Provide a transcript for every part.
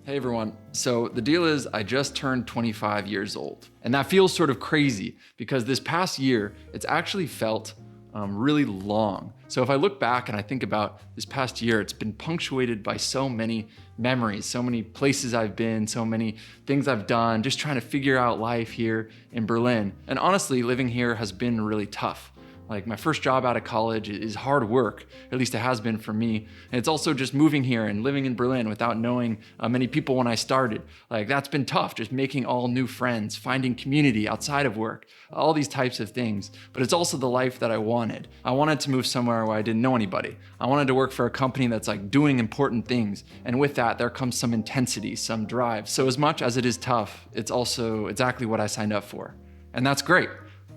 Hey everyone. So the deal is I just turned 25 years old, and that feels sort of crazy because this past year, it's actually felt really long. So if I look back and I think about this past year, it's been punctuated by so many memories, so many places I've been, so many things I've done, just trying to figure out life here in Berlin. And honestly, living here has been really tough. Like my first job out of college is hard work, at least it has been for me. And it's also just moving here and living in Berlin without knowing many people when I started. Like that's been tough, just making all new friends, finding community outside of work, all these types of things. But it's also the life that I wanted. I wanted to move somewhere where I didn't know anybody. I wanted to work for a company that's like doing important things. And with that, there comes some intensity, some drive. So as much as it is tough, it's also exactly what I signed up for. And that's great,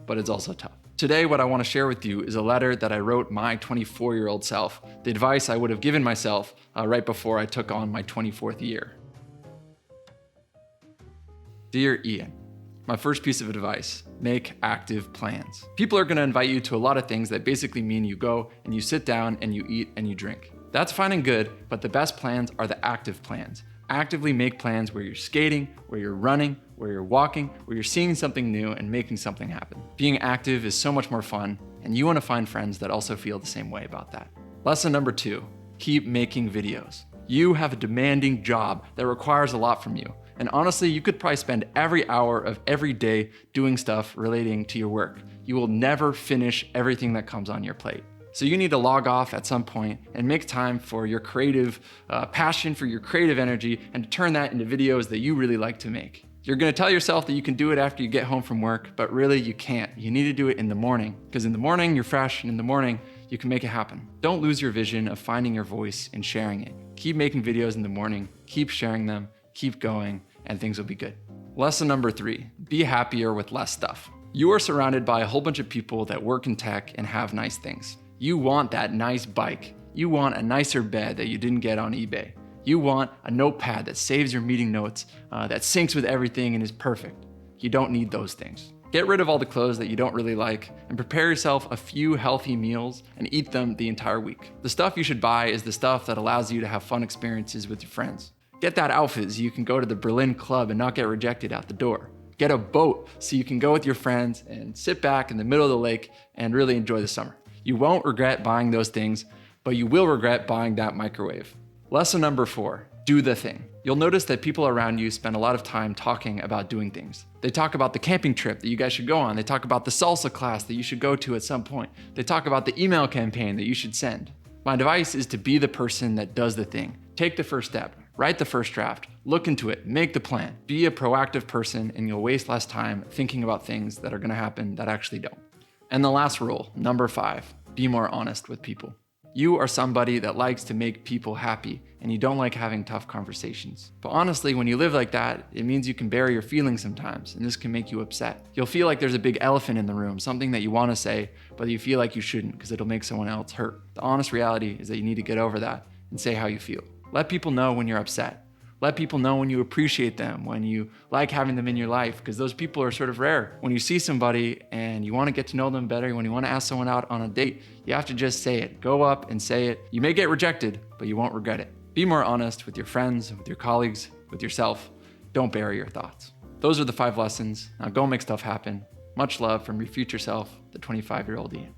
but it's also tough. Today, what I want to share with you is a letter that I wrote my 24-year-old self, the advice I would have given myself right before I took on my 24th year. Dear Ian, my first piece of advice, make active plans. People are going to invite you to a lot of things that basically mean you go and you sit down and you eat and you drink. That's fine and good, but the best plans are the active plans. Actively make plans where you're skating, where you're running, where you're walking, where you're seeing something new and making something happen. Being active is so much more fun, and you want to find friends that also feel the same way about that. Lesson number 2, keep making videos. You have a demanding job that requires a lot from you. And honestly, you could probably spend every hour of every day doing stuff relating to your work. You will never finish everything that comes on your plate. So you need to log off at some point and make time for your creative passion, for your creative energy, and to turn that into videos that you really like to make. You're gonna tell yourself that you can do it after you get home from work, but really you can't. You need to do it in the morning, because in the morning you're fresh, and in the morning you can make it happen. Don't lose your vision of finding your voice and sharing it. Keep making videos in the morning, keep sharing them, keep going, and things will be good. Lesson number 3, be happier with less stuff. You are surrounded by a whole bunch of people that work in tech and have nice things. You want that nice bike. You want a nicer bed that you didn't get on eBay. You want a notepad that saves your meeting notes, that syncs with everything and is perfect. You don't need those things. Get rid of all the clothes that you don't really like and prepare yourself a few healthy meals and eat them the entire week. The stuff you should buy is the stuff that allows you to have fun experiences with your friends. Get that outfit so you can go to the Berlin club and not get rejected out the door. Get a boat so you can go with your friends and sit back in the middle of the lake and really enjoy the summer. You won't regret buying those things, but you will regret buying that microwave. Lesson number 4, do the thing. You'll notice that people around you spend a lot of time talking about doing things. They talk about the camping trip that you guys should go on. They talk about the salsa class that you should go to at some point. They talk about the email campaign that you should send. My advice is to be the person that does the thing. Take the first step, write the first draft, look into it, make the plan. Be a proactive person and you'll waste less time thinking about things that are gonna happen that actually don't. And the last rule, number 5, be more honest with people. You are somebody that likes to make people happy and you don't like having tough conversations. But honestly, when you live like that, it means you can bury your feelings sometimes and this can make you upset. You'll feel like there's a big elephant in the room, something that you want to say, but you feel like you shouldn't because it'll make someone else hurt. The honest reality is that you need to get over that and say how you feel. Let people know when you're upset. Let people know when you appreciate them, when you like having them in your life, because those people are sort of rare. When you see somebody and you want to get to know them better, when you want to ask someone out on a date, you have to just say it. Go up and say it. You may get rejected, but you won't regret it. Be more honest with your friends, with your colleagues, with yourself. Don't bury your thoughts. Those are the 5 lessons. Now go make stuff happen. Much love from your future self, the 25-year-old Ian.